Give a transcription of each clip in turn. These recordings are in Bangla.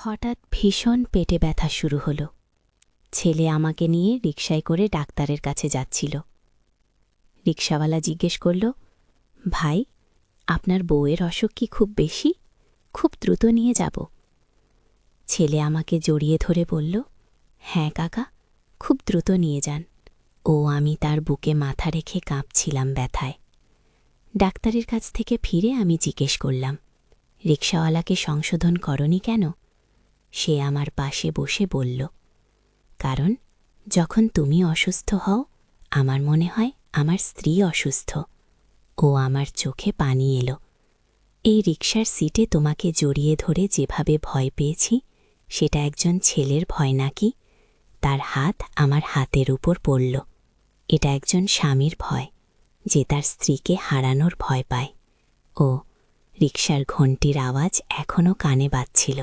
হঠাৎ ভীষণ পেটে ব্যথা শুরু হলো। ছেলে আমাকে নিয়ে রিকশায় করে ডাক্তারের কাছে যাচ্ছিল। রিকশাওয়ালা জিজ্ঞেস করল, ভাই, আপনার বউয়ের অসুখ কি খুব বেশি? খুব দ্রুত নিয়ে যাব। ছেলে আমাকে জড়িয়ে ধরে বলল, হ্যাঁ কাকা, খুব দ্রুত নিয়ে যান। আমি তার বুকে মাথা রেখে কাঁপছিলাম ব্যথায়। ডাক্তারের কাছ থেকে ফিরে আমি জিজ্ঞেস করলাম, রিকশাওয়ালাকে সংশোধন করনি কেন? সে আমার পাশে বসে বলল, কারণ যখন তুমি অসুস্থ হও আমার মনে হয় আমার স্ত্রী অসুস্থ। আমার চোখে পানি এলো। এই রিকশার সিটে তোমাকে জড়িয়ে ধরে যেভাবে ভয় পেয়েছি সেটা একজন ছেলের ভয় নাকি? তার হাত আমার হাতের উপর পড়ল। এটা একজন স্বামীর ভয়, যে তার স্ত্রীকে হারানোর ভয় পায়। রিকশার ঘণ্টির আওয়াজ এখনও কানে বাজছিল।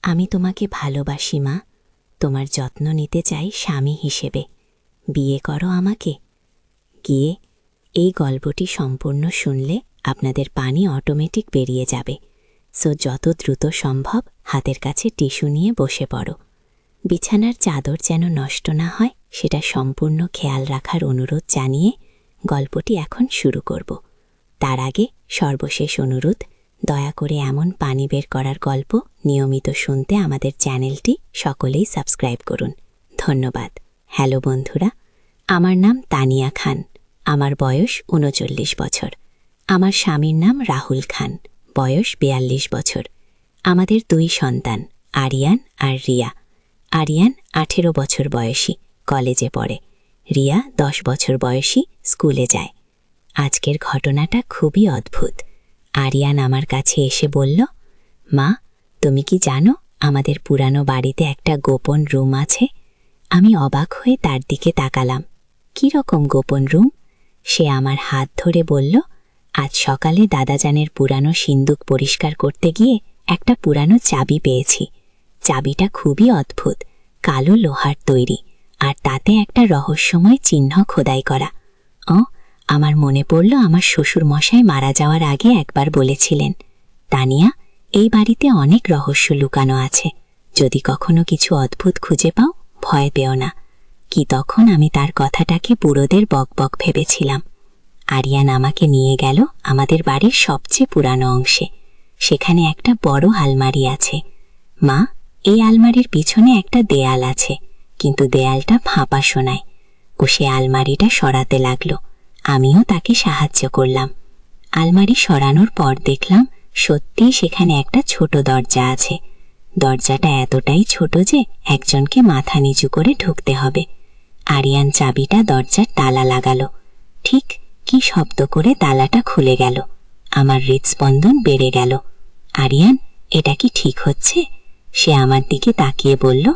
আমি তোমাকে ভালোবাসি মা, তোমার যত্ন নিতে চাই স্বামী হিসেবে। বিয়ে করো আমাকে। গিয়ে এই গল্পটি সম্পূর্ণ শুনলে আপনাদের পানি অটোমেটিক বেরিয়ে যাবে। যত দ্রুত সম্ভব হাতের কাছে টিস্যু নিয়ে বসে পড়ো। বিছানার চাদর যেন নষ্ট না হয় সেটা সম্পূর্ণ খেয়াল রাখার অনুরোধ জানিয়ে গল্পটি এখন শুরু করব। তার আগে সর্বশেষ অনুরোধ, দয়া করে এমন পানি বের করার গল্প নিয়মিত শুনতে আমাদের চ্যানেলটি সকলেই সাবস্ক্রাইব করুন। ধন্যবাদ। হ্যালো বন্ধুরা, আমার নাম তানিয়া খান। আমার বয়স ৩৯ বছর। আমার স্বামীর নাম রাহুল খান, বয়স ৪২ বছর। আমাদের ২ সন্তান, আরিয়ান আর রিয়া। আরিয়ান ১৮ বছর বয়সী, কলেজে পড়ে। রিয়া ১০ বছর বয়সী, স্কুলে যায়। আজকের ঘটনাটা খুবই অদ্ভুত। আরিয়ান আমার কাছে এসে বলল, মা, তুমি কি জানো আমাদের পুরানো বাড়িতে একটা গোপন রুম আছে? আমি অবাক হয়ে তার দিকে তাকালাম। কী রকম গোপন রুম? সে আমার হাত ধরে বলল, আজ সকালে দাদাজানের পুরানো সিন্দুক পরিষ্কার করতে গিয়ে একটা পুরানো চাবি পেয়েছি। চাবিটা খুবই অদ্ভুত, কালো লোহার তৈরি, আর তাতে একটা রহস্যময় চিহ্ন খোদাই করা। আমার মনে পড়ল আমার শ্বশুর মশাই মারা যাওয়ার আগে একবার বলেছিলেন, তানিয়া, এই বাড়িতে অনেক রহস্য লুকানো আছে। যদি কখনো কিছু অদ্ভুত খুঁজে পাও, ভয় পেও না। কি তখন আমি তার কথাটাকে বুড়োদের বকবক ভেবেছিলাম। আরিয়ান আমাকে নিয়ে গেল আমাদের বাড়ির সবচেয়ে পুরানো অংশে। সেখানে একটা বড় আলমারি আছে। মা, এই আলমারির পিছনে একটা দেয়াল আছে, কিন্তু দেয়ালটা ফাঁপা শোনায়। সে আলমারিটা সরাতে লাগলো। আমিও তাকে সাহায্য করলাম। আলমারি সরানোর পর দেখলাম সত্যিই সেখানে একটা ছোট দরজা আছে। দরজাটা এতটাই ছোট যে একজনকে মাথা নিচু করে ঢুকতে হবে। আরিয়ান চাবিটা দরজার তালা লাগালো। ঠিক কি শব্দ করে তালাটা খুলে গেল। আমার হৃদস্পন্দন বেড়ে গেল। আরিয়ান, এটা কি ঠিক হচ্ছে? সে আমার দিকে তাকিয়ে বলল,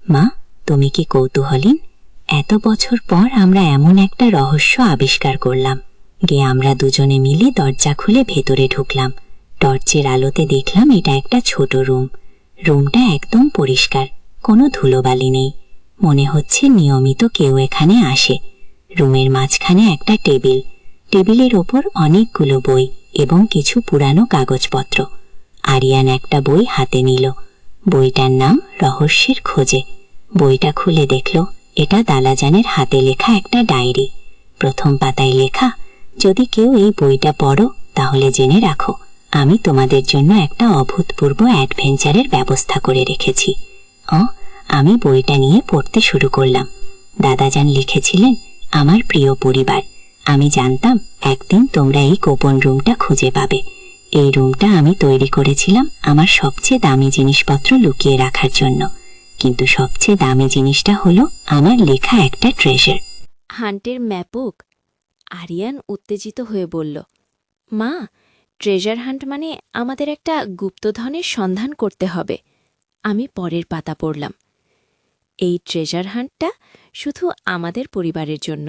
মা, তুমি কি কৌতূহলীন? এত বছর পর আমরা এমন একটা রহস্য আবিষ্কার করলাম। আমরা দুজনে মিলে দরজা খুলে ভেতরে ঢুকলাম। টর্চের আলোতে দেখলাম এটা একটা ছোট রুম। রুমটা একদম পরিষ্কার, কোনো ধুলোবালি নেই। মনে হচ্ছে নিয়মিত কেউ এখানে আসে। রুমের মাঝখানে একটা টেবিল। টেবিলের ওপর অনেকগুলো বই এবং কিছু পুরানো কাগজপত্র। আরিয়ান একটা বই হাতে নিল। বইটার নাম রহস্যের খোঁজে। বইটা খুলে দেখল এটা দাদাজানের হাতে লেখা একটা ডায়েরি। প্রথম পাতায় লেখা, যদি কেউ এই বইটা পড়ো তাহলে জেনে রাখো, আমি তোমাদের জন্য একটা অভূতপূর্ব অ্যাডভেঞ্চারের ব্যবস্থা করে রেখেছি। আমি বইটা নিয়ে পড়তে শুরু করলাম। দাদাজান লিখেছিলেন, আমার প্রিয় পরিবার, আমি জানতাম একদিন তোমরা এই গোপন রুমটা খুঁজে পাবে। এই রুমটা আমি তৈরি করেছিলাম আমার সবচেয়ে দামি জিনিসপত্র লুকিয়ে রাখার জন্য, কিন্তু সবচেয়ে দামি জিনিসটা হলো আমার লেখা একটা ট্রেজার হান্টের ম্যাপুক। আরিয়ান উত্তেজিত হয়ে বলল, মা, ট্রেজার হান্ট মানে আমাদের একটা গুপ্তধনের সন্ধান করতে হবে। আমি পরের পাতা পড়লাম। এই ট্রেজার হান্টটা শুধু আমাদের পরিবারের জন্য।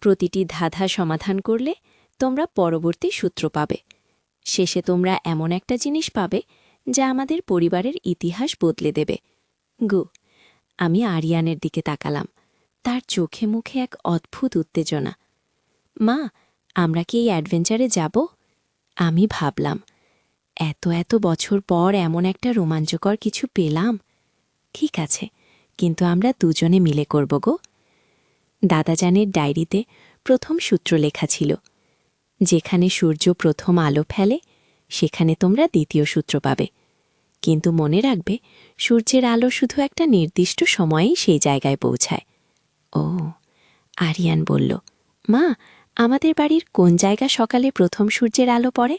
প্রতিটি ধাঁধা সমাধান করলে তোমরা পরবর্তী সূত্র পাবে। শেষে তোমরা এমন একটা জিনিস পাবে যা আমাদের পরিবারের ইতিহাস বদলে দেবে। আমি আরিয়ানের দিকে তাকালাম। তার চোখে মুখে এক অদ্ভুত উত্তেজনা। মা, আমরা কি এই অ্যাডভেঞ্চারে যাব? আমি ভাবলাম, এত বছর পর এমন একটা রোমাঞ্চকর কিছু পেলাম। ঠিক আছে, কিন্তু আমরা দুজনে মিলে করব গো। দাদাজানের ডায়েরিতে প্রথম সূত্র লেখা ছিল, যেখানে সূর্য প্রথম আলো ফেলে সেখানে তোমরা দ্বিতীয় সূত্র পাবে, কিন্তু মনে রাখবে সূর্যের আলো শুধু একটা নির্দিষ্ট সময়েই সেই জায়গায় পৌঁছায়। ও, আরিয়ান বলল, মা, আমাদের বাড়ির কোন জায়গা সকালে প্রথম সূর্যের আলো পড়ে?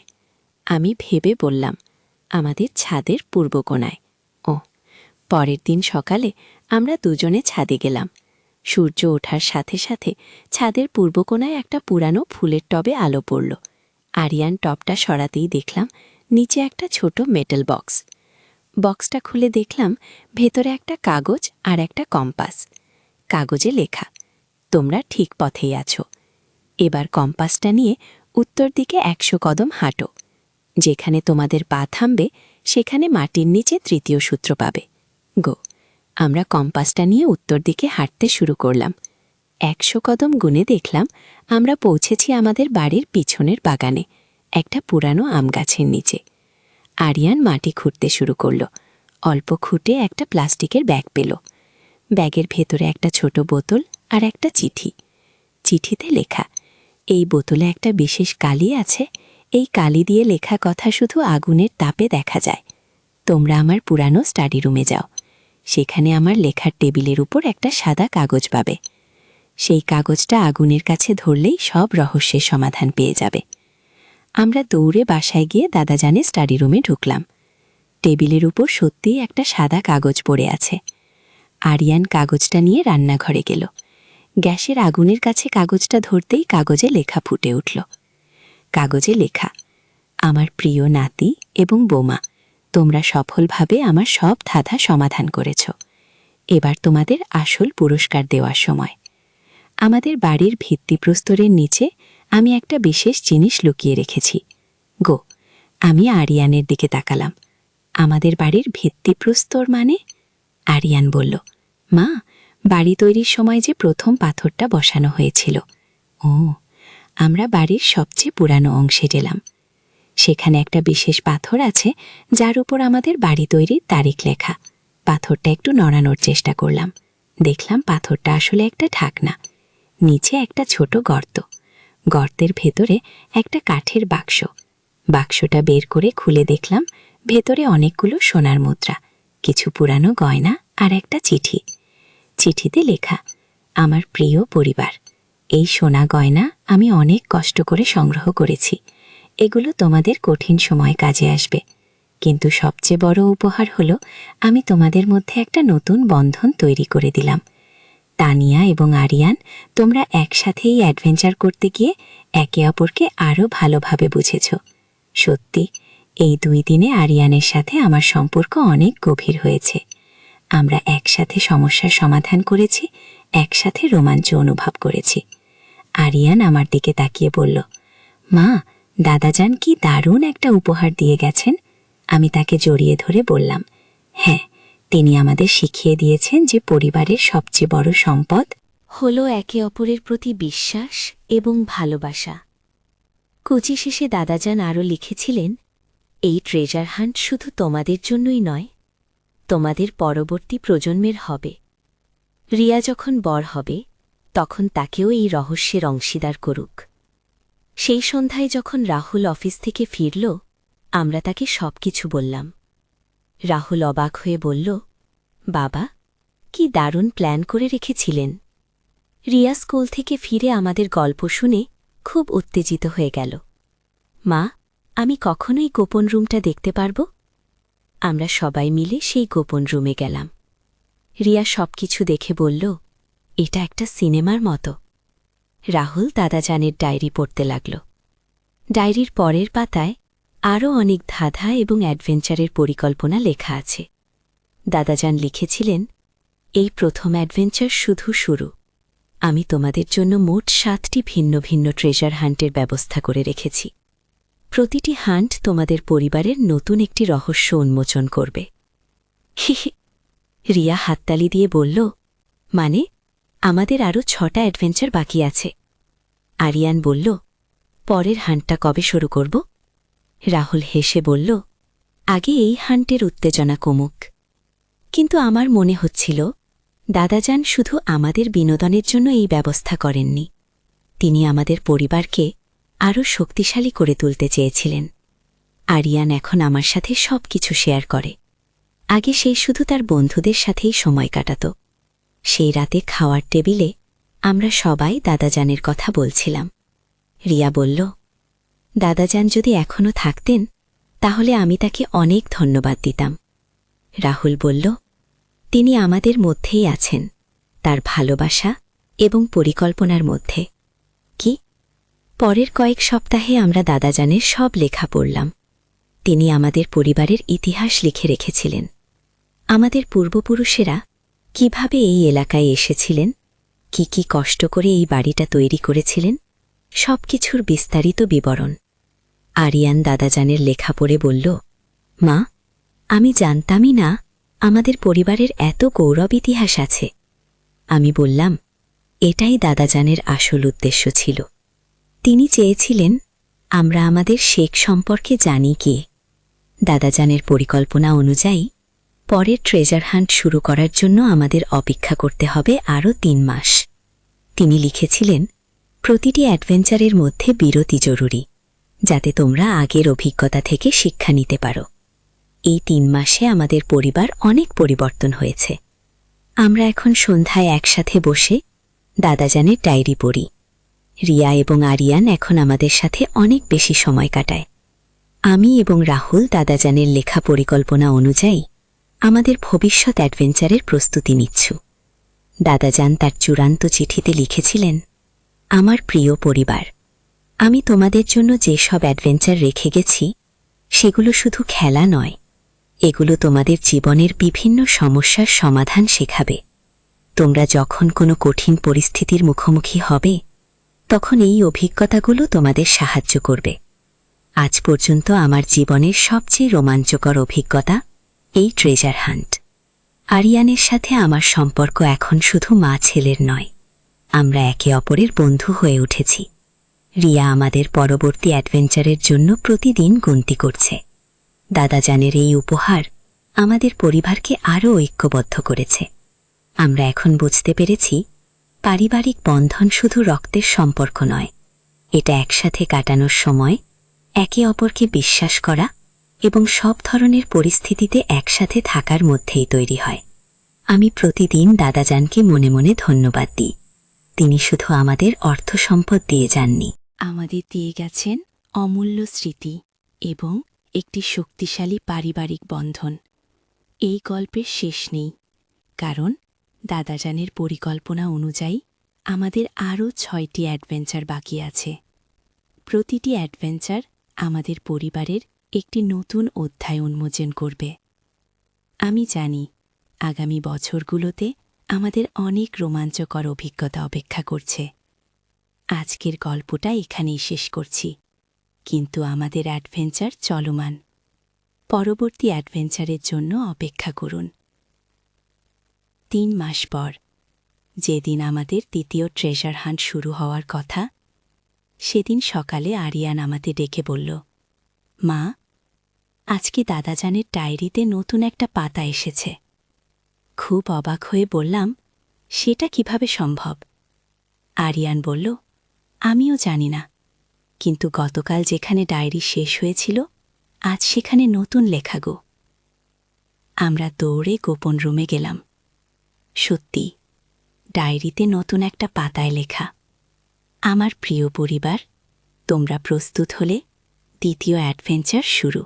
আমি ভেবে বললাম, আমাদের ছাদের পূর্ব কোণায়। ও, পরের দিন সকালে আমরা দুজনে ছাদে গেলাম। সূর্য ওঠার সাথে সাথে ছাদের পূর্ব কোণায় একটা পুরানো ফুলের টবে আলো পড়ল। আরিয়ান টবটা সরাতেই দেখলাম নিচে একটা ছোট মেটাল বক্স। বক্সটা খুলে দেখলাম ভেতরে একটা কাগজ আর একটা কম্পাস। কাগজে লেখা, তোমরা ঠিক পথেই আছো। এবার কম্পাসটা নিয়ে উত্তর দিকে 100 কদম হাঁটো। যেখানে তোমাদের পা থামবে সেখানে মাটির নিচে তৃতীয় সূত্র পাবে। গো। আমরা কম্পাসটা নিয়ে উত্তর দিকে হাঁটতে শুরু করলাম। 100 কদম গুনে দেখলাম আমরা পৌঁছেছি আমাদের বাড়ির পিছনের বাগানে, একটা পুরানো আম গাছের নিচে। আরিয়ান মাটি খুঁড়তে শুরু করল। অল্প খুঁটে একটা প্লাস্টিকের ব্যাগ পেল। ব্যাগের ভেতরে একটা ছোট বোতল আর একটা চিঠি। চিঠিতে লেখা, এই বোতলে একটা বিশেষ কালি আছে, এই কালি দিয়ে লেখা কথা শুধু আগুনের তাপে দেখা যায়। তোমরা আমার পুরানো স্টাডি রুমে যাও, সেখানে আমার লেখার টেবিলের উপর একটা সাদা কাগজ পাবে। সেই কাগজটা আগুনের কাছে ধরলেই সব রহস্যের সমাধান পেয়ে যাবে। আমরা দৌড়ে বাসায় গিয়ে দাদাজানের স্টাডি রুমে ঢুকলাম। টেবিলের উপর সত্যিই একটা সাদা কাগজ পড়ে আছে। আরিয়ান কাগজটা নিয়ে রান্নাঘরে গেল। গ্যাসের আগুনের কাছে কাগজটা ধরতেই কাগজে লেখা ফুটে উঠল। কাগজে লেখা, আমার প্রিয় নাতি এবং বোমা, তোমরা সফলভাবে আমার সব ধাঁধা সমাধান করেছ। এবার তোমাদের আসল পুরস্কার দেওয়ার সময়। আমাদের বাড়ির ভিত্তিপ্রস্তরের নিচে আমি একটা বিশেষ জিনিস লুকিয়ে রেখেছি। গো। আমি আরিয়ানের দিকে তাকালাম। আমাদের বাড়ির ভিত্তিপ্রস্তর মানে? আরিয়ান বলল, মা, বাড়ি তৈরির সময় যে প্রথম পাথরটা বসানো হয়েছিল। ও, আমরা বাড়ির সবচেয়ে পুরানো অংশে গেলাম। সেখানে একটা বিশেষ পাথর আছে যার উপর আমাদের বাড়ি তৈরির তারিখ লেখা। পাথরটা একটু নড়ানোর চেষ্টা করলাম। দেখলাম পাথরটা আসলে একটা ঢাকনা। নিচে একটা ছোট গর্ত। গর্তের ভেতরে একটা কাঠের বাক্স। বাক্সটা বের করে খুলে দেখলাম ভেতরে অনেকগুলো সোনার মুদ্রা, কিছু পুরানো গয়না আর একটা চিঠি। চিঠিতে লেখা, আমার প্রিয় পরিবার, এই সোনা গয়না আমি অনেক কষ্ট করে সংগ্রহ করেছি। এগুলো তোমাদের কঠিন সময় কাজে আসবে, কিন্তু সবচেয়ে বড় উপহার হলো আমি তোমাদের মধ্যে একটা নতুন বন্ধন তৈরি করে দিলাম। তানিয়া এবং আরিয়ান, তোমরা একসাথেই অ্যাডভেঞ্চার করতে গিয়ে একে অপরকে আরও ভালোভাবে বুঝেছ। সত্যি, এই 2 দিনে আরিয়ানের সাথে আমার সম্পর্ক অনেক গভীর হয়েছে। আমরা একসাথে সমস্যার সমাধান করেছি, একসাথে রোমাঞ্চ অনুভব করেছি। আরিয়ান আমার দিকে তাকিয়ে বলল, মা, দাদাজান কি দারুণ একটা উপহার দিয়ে গেছেন। আমি তাকে জড়িয়ে ধরে বললাম, হ্যাঁ, তিনি আমাদের শিখিয়ে দিয়েছেন যে পরিবারের সবচেয়ে বড় সম্পদ হলো একে অপরের প্রতি বিশ্বাস এবং ভালোবাসা। কুচি শেষে দাদাজান আরও লিখেছিলেন, এই ট্রেজার হান্ট শুধু তোমাদের জন্যই নয়, তোমাদের পরবর্তী প্রজন্মের হবে। রিয়া যখন বড় হবে তখন তাকেও এই রহস্যের অংশীদার করুক। সেই সন্ধ্যায় যখন রাহুল অফিস থেকে ফিরল, আমরা তাকে সবকিছু বললাম। রাহুল অবাক হয়ে বলল, বাবা, কি দারুণ প্ল্যান করে রেখেছিলেন। রিয়া স্কুল থেকে ফিরে আমাদের গল্প শুনে খুব উত্তেজিত হয়ে গেল। মা, আমি কখনোই গোপন রুমটা দেখতে পারব? আমরা সবাই মিলে সেই গোপন রুমে গেলাম। রিয়া সবকিছু দেখে বলল, এটা একটা সিনেমার মতো। রাহুল দাদাজানের ডায়েরি পড়তে লাগল। ডায়েরির পরের পাতায় আরও অনেক ধাঁধা এবং অ্যাডভেঞ্চারের পরিকল্পনা লেখা আছে। দাদাজান লিখেছিলেন, এই প্রথম অ্যাডভেঞ্চার শুধু শুরু। আমি তোমাদের জন্য মোট 7টি ভিন্ন ভিন্ন ট্রেজার হান্টের ব্যবস্থা করে রেখেছি। প্রতিটি হান্ট তোমাদের পরিবারের নতুন একটি রহস্য উন্মোচন করবে। রিয়া হাততালি দিয়ে বলল, মানে, আমাদের আরও 6টা অ্যাডভেঞ্চার বাকি আছে। আরিয়ান বলল, পরের হান্টটা কবে শুরু করব? রাহুল হেসে বলল, আগে এই হান্টের উত্তেজনা কমুক, কিন্তু আমার মনে হচ্ছিল দাদাজান শুধু আমাদের বিনোদনের জন্য এই ব্যবস্থা করেননি, তিনি আমাদের পরিবারকে আরও শক্তিশালী করে তুলতে চেয়েছিলেন। আরিয়ান এখন আমার সাথে সবকিছু শেয়ার করে। আগে সে শুধু তার বন্ধুদের সাথেই সময় কাটাত। সেই রাতে খাওয়ার টেবিলে আমরা সবাই দাদাজানের কথা বলছিলাম। রিয়া বলল, দাদাজান যদি এখনও থাকতেন তাহলে আমি তাকে অনেক ধন্যবাদ দিতাম। রাহুল বলল, তিনি আমাদের মধ্যেই আছেন, তার ভালোবাসা এবং পরিকল্পনার মধ্যে। কি? পরের কয়েক সপ্তাহে আমরা দাদাজানের সব লেখা পড়লাম। তিনি আমাদের পরিবারের ইতিহাস লিখে রেখেছিলেন, আমাদের পূর্বপুরুষেরা কিভাবে এই এলাকায় এসেছিলেন, কি কি কষ্ট করে এই বাড়িটা তৈরি করেছিলেন, সবকিছুর বিস্তারিত বিবরণ। আরিয়ান দাদাজানের লেখা পড়ে বলল, মা, আমি জানতামই না আমাদের পরিবারের এত গৌরব ইতিহাস আছে। আমি বললাম, এটাই দাদাজানের আসল উদ্দেশ্য ছিল। তিনি চেয়েছিলেন আমরা আমাদের শেখ সম্পর্কে জানি কি। দাদাজানের পরিকল্পনা অনুযায়ী পরের ট্রেজার হান্ট শুরু করার জন্য আমাদের অপেক্ষা করতে হবে আরও 3 মাস। তিনি লিখেছিলেন, প্রতিটি অ্যাডভেঞ্চারের মধ্যে বিরতি জরুরি, যাতে তোমরা আগের অভিজ্ঞতা থেকে শিক্ষা নিতে পারো। এই 3 মাসে আমাদের পরিবার অনেক পরিবর্তন হয়েছে। আমরা এখন সন্ধ্যায় একসাথে বসে দাদাজানের ডায়েরি পড়ি। রিয়া এবং আরিয়ান এখন আমাদের সাথে অনেক বেশি সময় কাটায়। আমি এবং রাহুল দাদাজানের লেখা পরিকল্পনা অনুযায়ী আমাদের ভবিষ্যৎ অ্যাডভেঞ্চারের প্রস্তুতি নিচ্ছু। দাদাজান তার চূড়ান্ত চিঠিতে লিখেছিলেন, আমার প্রিয় পরিবার, আমি তোমাদের জন্য যেসব অ্যাডভেঞ্চার রেখে গেছি সেগুলো শুধু খেলা নয়, এগুলো তোমাদের জীবনের বিভিন্ন সমস্যার সমাধান শেখাবে। তোমরা যখন কোনো কঠিন পরিস্থিতির মুখোমুখি হবে তখন এই অভিজ্ঞতাগুলো তোমাদের সাহায্য করবে। আজ পর্যন্ত আমার জীবনের সবচেয়ে রোমাঞ্চকর অভিজ্ঞতা এই ট্রেজার হান্ট। আরিয়ানের সাথে আমার সম্পর্ক এখন শুধু মা ছেলের নয়, আমরা একে অপরের বন্ধু হয়ে উঠেছি। রিয়া আমাদের পরবর্তী অ্যাডভেঞ্চারের জন্য প্রতিদিন গুনতি করছে। দাদাজানের এই উপহার আমাদের পরিবারকে আরও ঐক্যবদ্ধ করেছে। আমরা এখন বুঝতে পেরেছি, পারিবারিক বন্ধন শুধু রক্তের সম্পর্ক নয়, এটা একসাথে কাটানোর সময় একে অপরকে বিশ্বাস করা এবং সব ধরনের পরিস্থিতিতে একসাথে থাকার মধ্যেই তৈরি হয়। আমি প্রতিদিন দাদাজানকে মনে মনে ধন্যবাদ দিই। তিনি শুধু আমাদের অর্থ সম্পদ দিয়ে যাননি, আমাদের দিয়ে গেছেন অমূল্য স্মৃতি এবং একটি শক্তিশালী পারিবারিক বন্ধন। এই গল্পের শেষ নেই, কারণ দাদাজানের পরিকল্পনা অনুযায়ী আমাদের আরও 6টি অ্যাডভেঞ্চার বাকি আছে। প্রতিটি অ্যাডভেঞ্চার আমাদের পরিবারের একটি নতুন অধ্যায় উন্মোচন করবে। আমি জানি আগামী বছরগুলোতে আমাদের অনেক রোমাঞ্চকর অভিজ্ঞতা অপেক্ষা করছে। আজকের গল্পটা এখানেই শেষ করছি, কিন্তু আমাদের অ্যাডভেঞ্চার চলমান। পরবর্তী অ্যাডভেঞ্চারের জন্য অপেক্ষা করুন। 3 মাস পর, যেদিন আমাদের দ্বিতীয় ট্রেজার হান্ট শুরু হওয়ার কথা, সেদিন সকালে আরিয়ান আমাদের ডেকে বলল, মা, আজকে দাদাজানের ডায়েরিতে নতুন একটা পাতা এসেছে। খুব অবাক হয়ে বললাম, সেটা কিভাবে সম্ভব? আরিয়ান বলল, আমিও জানি না, কিন্তু গতকাল যেখানে ডায়েরি শেষ হয়েছিল আজ সেখানে নতুন লেখা গো। আমরা দৌড়ে গোপন রুমে গেলাম। সত্যি, ডায়েরিতে নতুন একটা পাতায় লেখা, আমার প্রিয় পরিবার, তোমরা প্রস্তুত হলে দ্বিতীয় অ্যাডভেঞ্চার শুরু।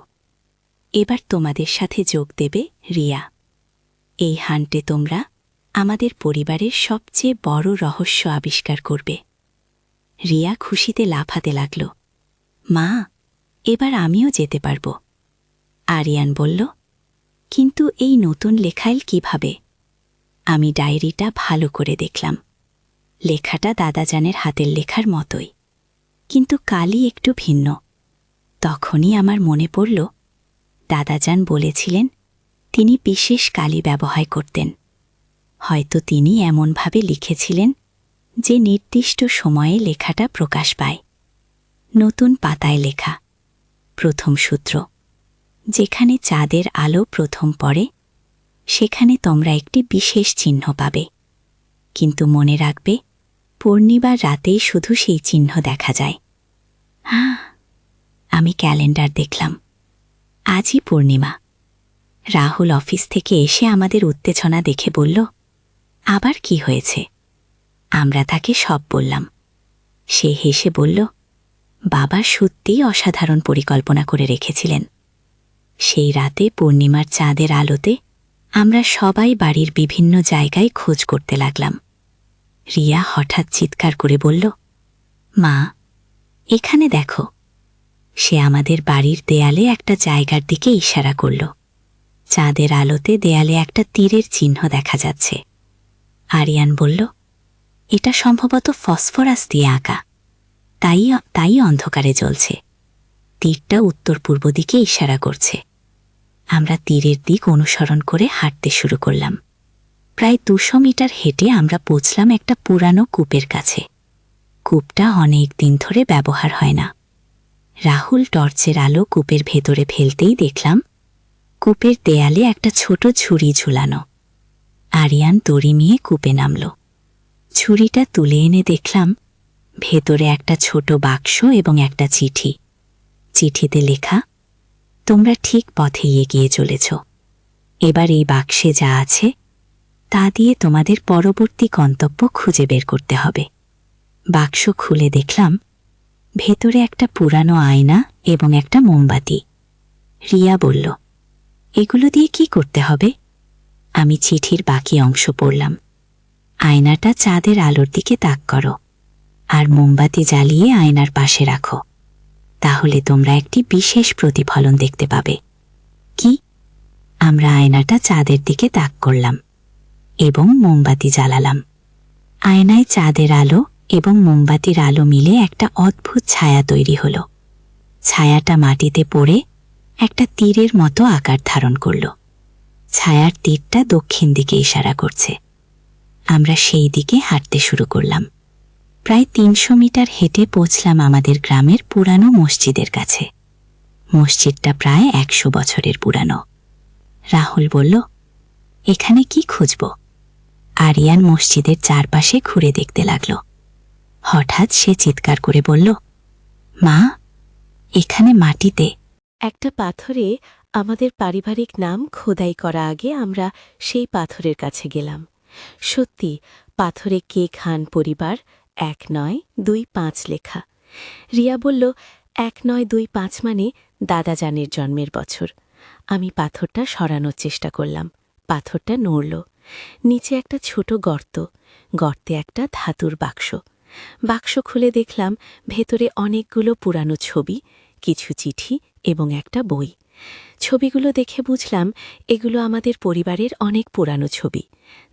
এবার তোমাদের সাথে যোগ দেবে রিয়া। এই হান্টে তোমরা আমাদের পরিবারের সবচেয়ে বড় রহস্য আবিষ্কার করবে। রিয়া খুশিতে লাফাতে লাগল, মা, এবার আমিও যেতে পারব। আরিয়ান বলল, কিন্তু এই নতুন লেখাইল কিভাবে? আমি ডায়েরিটা ভালো করে দেখলাম। লেখাটা দাদাজানের হাতের লেখার মতোই, কিন্তু কালি একটু ভিন্ন। তখনই আমার মনে পড়ল, দাদাজান বলেছিলেন তিনি বিশেষ কালি ব্যবহার করতেন। হয়তো তিনি এমনভাবে লিখেছিলেন যে নির্দিষ্ট সময়ে লেখাটা প্রকাশ পায়। নতুন পাতায় লেখা, প্রথম সূত্র, যেখানে চাঁদের আলো প্রথম পড়ে সেখানে তোমরা একটি বিশেষ চিহ্ন পাবে, কিন্তু মনে রাখবে পূর্ণিমার রাতেই শুধু সেই চিহ্ন দেখা যায়। আমি ক্যালেন্ডার দেখলাম, আজই পূর্ণিমা। রাহুল অফিস থেকে এসে আমাদের উত্তেজনা দেখে বলল, আবার কি হয়েছে? আমরা তাকে সব বললাম। সে হেসে বলল, বাবা সত্যিই অসাধারণ পরিকল্পনা করে রেখেছিলেন। সেই রাতে পূর্ণিমার চাঁদের আলোতে আমরা সবাই বাড়ির বিভিন্ন জায়গায় খোঁজ করতে লাগলাম। রিয়া হঠাৎ চিৎকার করে বলল, মা, এখানে দেখো। সে আমাদের বাড়ির দেয়ালে একটা জায়গার দিকে ইশারা করল। চাঁদের আলোতে দেয়ালে একটা তীরের চিহ্ন দেখা যাচ্ছে। আরিয়ান বলল, এটা সম্ভবত ফসফরাস দিয়ে আঁকা, তাই অন্ধকারে জ্বলছে। তীরটা উত্তর পূর্ব দিকে ইশারা করছে। আমরা তীরের দিক অনুসরণ করে হাঁটতে শুরু করলাম। প্রায় 200 মিটার হেঁটে আমরা পৌঁছলাম একটা পুরানো কূপের কাছে। কূপটা অনেক দিন ধরে ব্যবহার হয় না। রাহুল টর্চের আলো কূপের ভেতরে ফেলতেই দেখলাম কূপের দেয়ালে একটা ছোট ছুরি ঝুলানো। আরিয়ান দড়ি নিয়ে কূপে নামল। ছুরিটা তুলে এনে দেখলাম ভেতরে একটা ছোট বাক্স এবং একটা চিঠি। চিঠিতে লেখা, তোমরা ঠিক পথে এগিয়ে চলেছ। এবার এই বাক্সে যা আছে তা দিয়ে তোমাদের পরবর্তী গন্তব্য খুঁজে বের করতে হবে। বাক্স খুলে দেখলাম ভেতরে একটা পুরানো আয়না এবং একটা মোমবাতি। রিয়া বলল, এগুলো দিয়ে কি করতে হবে? আমি চিঠির বাকি অংশ পড়লাম। আয়নাটা চাঁদের আলোর দিকে তাক করো, আর মোমবাতি জ্বালিয়ে আয়নার পাশে রাখো। তাহলে তোমরা একটি বিশেষ প্রতিফলন দেখতে পাবে। কি? আমরা আয়নাটা চাঁদের দিকে তাক করলাম এবং মোমবাতি জ্বালালাম। আয়নায় চাঁদের আলো এবং মোমবাতির আলো মিলে একটা অদ্ভুত ছায়া তৈরি হল। ছায়াটা মাটিতে পড়ে একটা তীরের মতো আকার ধারণ করল। ছায়ার তীরটা দক্ষিণ দিকে ইশারা করছে। আমরা সেই দিকে হাঁটতে শুরু করলাম। প্রায় 300 মিটার হেঁটে পৌঁছলাম আমাদের গ্রামের পুরানো মসজিদের কাছে। মসজিদটা প্রায় 100 বছরের পুরানো। রাহুল বলল, এখানে কি খুঁজব? আরিয়ান মসজিদের চারপাশে ঘুরে দেখতে লাগল। হঠাৎ সে চিৎকার করে বলল, মা, এখানে মাটিতে একটা পাথরে আমাদের পারিবারিক নাম খোদাই করা। আগে আমরা সেই পাথরের কাছে গেলাম। সত্যি পাথরে কে খান পরিবার 1925 লেখা। রিয়া বলল, 1925 মানে দাদাজানের জন্মের বছর। আমি পাথরটা সরানোর চেষ্টা করলাম। পাথরটা নড়ল। নিচে একটা ছোট গর্ত, গর্তে একটা ধাতুর বাক্স। বাক্স খুলে দেখলাম ভেতরে অনেকগুলো পুরানো ছবি, কিছু চিঠি এবং একটা বই। ছবিগুলো দেখে বুঝলাম এগুলো আমাদের পরিবারের অনেক পুরানো ছবি।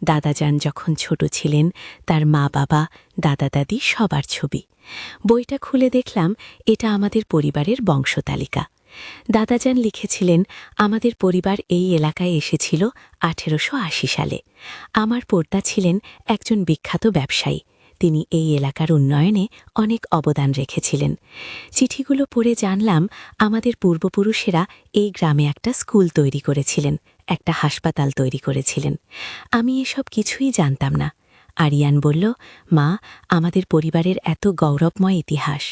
দাদাজান যখন ছোট ছিলেন তার মা বাবা দাদা দাদি সবার ছবি। বইটা খুলে দেখলাম এটা আমাদের পরিবারের বংশতালিকা। দাদাজান লিখেছিলেন, আমাদের পরিবার এই এলাকায় এসেছিল 1880 সালে। আমার পর্দা ছিলেন একজন বিখ্যাত ব্যবসায়ী। তিনি এই এলাকার উন্নয়নে অনেক অবদান রেখেছিলেন। চিঠিগুলো পড়ে জানলাম আমাদের পূর্বপুরুষেরা এই গ্রামে একটা স্কুল তৈরি করেছিলেন, একটা হাসপাতাল তৈরি করেছিলেন। আমি এসব কিছুই জানতাম না। আরিয়ান বলল, মা, আমাদের পরিবারের এত গৌরবময় ইতিহাস।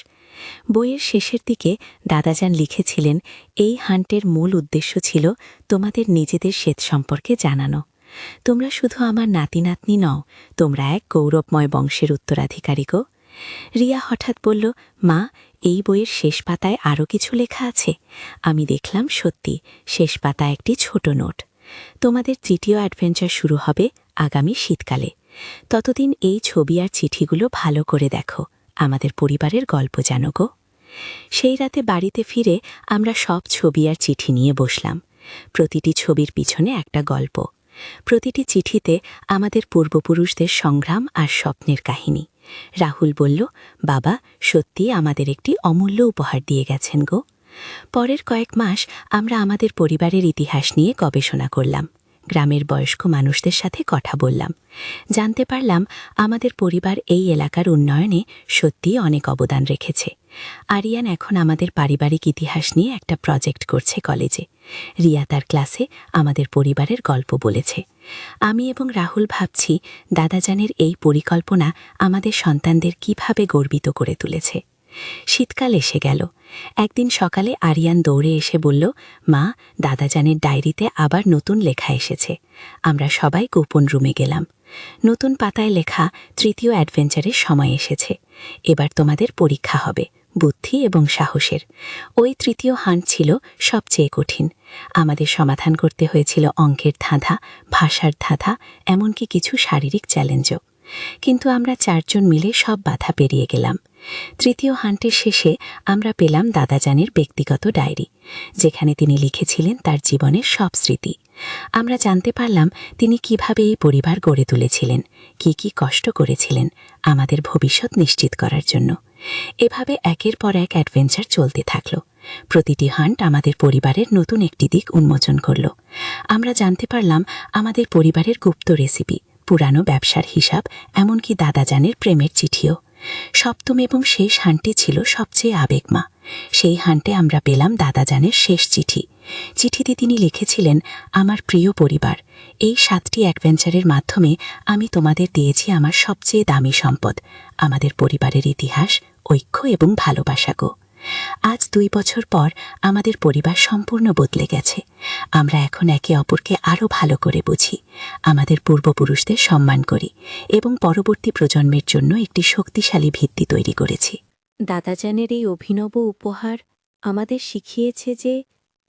বইয়ের শেষের দিকে দাদাজান লিখেছিলেন, এই হান্টের মূল উদ্দেশ্য ছিল তোমাদের নিজেদের শ্বেত সম্পর্কে জানানো। তোমরা শুধু আমার নাতি নাতনি নও, তোমরা এক গৌরবময় বংশের উত্তরাধিকারী গো। রিয়া হঠাৎ বলল, মা, এই বইয়ের শেষ পাতায় আরও কিছু লেখা আছে। আমি দেখলাম সত্যি শেষ পাতায় একটি ছোট নোট। তোমাদের তৃতীয় অ্যাডভেঞ্চার শুরু হবে আগামী শীতকালে। ততদিন এই ছবি আর চিঠিগুলো ভালো করে দেখো, আমাদের পরিবারের গল্প জানো গো। সেই রাতে বাড়িতে ফিরে আমরা সব ছবি আর চিঠি নিয়ে বসলাম। প্রতিটি ছবির পিছনে একটা গল্প। প্রতিটি চিঠিতে আমাদের পূর্বপুরুষদের সংগ্রাম আর স্বপ্নের কাহিনী। রাহুল বলল, বাবা সত্যি আমাদের একটি অমূল্য উপহার দিয়ে গেছেন গো। পরের কয়েক মাস আমরা আমাদের পরিবারের ইতিহাস নিয়ে গবেষণা করলাম। গ্রামের বয়স্ক মানুষদের সাথে কথা বললাম। জানতে পারলাম আমাদের পরিবার এই এলাকার উন্নয়নে সত্যিই অনেক অবদান রেখেছে। আরিয়ান এখন আমাদের পারিবারিক ইতিহাস নিয়ে একটা প্রজেক্ট করছে কলেজে। রিয়া তার ক্লাসে আমাদের পরিবারের গল্প বলেছে। আমি এবং রাহুল ভাবছি দাদাজানের এই পরিকল্পনা আমাদের সন্তানদের কিভাবে গর্বিত করে তুলেছে। শীতকাল এসে গেল। একদিন সকালে আরিয়ান দৌড়ে এসে বলল, মা, দাদাজানের ডায়েরিতে আবার নতুন লেখা এসেছে। আমরা সবাই গোপন রুমে গেলাম। নতুন পাতায় লেখা ৩য় অ্যাডভেঞ্চারের সময় এসেছে। এবার তোমাদের পরীক্ষা হবে, বুদ্ধি এবং সাহসের। ওই ৩য় হান্ট ছিল সবচেয়ে কঠিন। আমাদের সমাধান করতে হয়েছিল অঙ্কের ধাঁধা, ভাষার ধাঁধা, এমনকি কিছু শারীরিক চ্যালেঞ্জও। কিন্তু আমরা ৪ জন মিলে সব বাধা পেরিয়ে গেলাম। ৩য় হান্টের শেষে আমরা পেলাম দাদাজানের ব্যক্তিগত ডায়েরি, যেখানে তিনি লিখেছিলেন তার জীবনের সব স্মৃতি। আমরা জানতে পারলাম তিনি কিভাবে এই পরিবার গড়ে তুলেছিলেন, কি কষ্ট করেছিলেন আমাদের ভবিষ্যৎ নিশ্চিত করার জন্য। এভাবে একের পর এক অ্যাডভেঞ্চার চলতে থাকল। প্রতিটি হান্ট আমাদের পরিবারের নতুন একটি দিক উন্মোচন করল। আমরা জানতে পারলাম আমাদের পরিবারের গুপ্ত রেসিপি, পুরানো ব্যবসার হিসাব, এমনকি দাদাজানের প্রেমের চিঠিও। সপ্তম এবং শেষ হান্টে ছিল সবচেয়ে আবেগমা। সেই হান্টে আমরা পেলাম দাদাজানের শেষ চিঠি। চিঠিতে তিনি লিখেছিলেন, আমার প্রিয় পরিবার, এই 7টি অ্যাডভেঞ্চারের মাধ্যমে আমি তোমাদের দিয়েছি আমার সবচেয়ে দামি সম্পদ, আমাদের পরিবারের ইতিহাস, ঐক্য এবং ভালোবাসা গো। আজ 2 বছর পর আমাদের পরিবার সম্পূর্ণ বদলে গেছে। আমরা এখন একে অপরকে আরও ভালো করে বুঝি, আমাদের পূর্বপুরুষদের সম্মান করি এবং পরবর্তী প্রজন্মের জন্য একটি শক্তিশালী ভিত্তি তৈরি করেছি। দাদাজানের এই অভিনব উপহার আমাদের শিখিয়েছে যে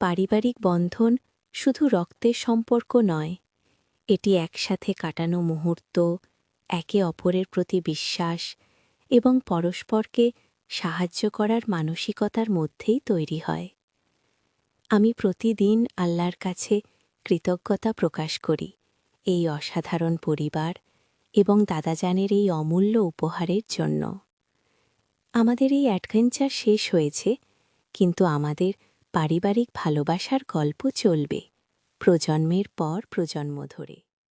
পারিবারিক বন্ধন শুধু রক্তের সম্পর্ক নয়, এটি একসাথে কাটানো মুহূর্ত, একে অপরের প্রতি বিশ্বাস এবং পরস্পরকে সাহায্য করার মানসিকতার মধ্যেই তৈরি হয়। আমি প্রতিদিন আল্লাহর কাছে কৃতজ্ঞতা প্রকাশ করি এই অসাধারণ পরিবার এবং দাদাজানের এই অমূল্য উপহারের জন্য। আমাদের এই অ্যাডভেঞ্চার শেষ হয়েছে, কিন্তু আমাদের পারিবারিক ভালোবাসার গল্প চলবে প্রজন্মের পর প্রজন্ম ধরে।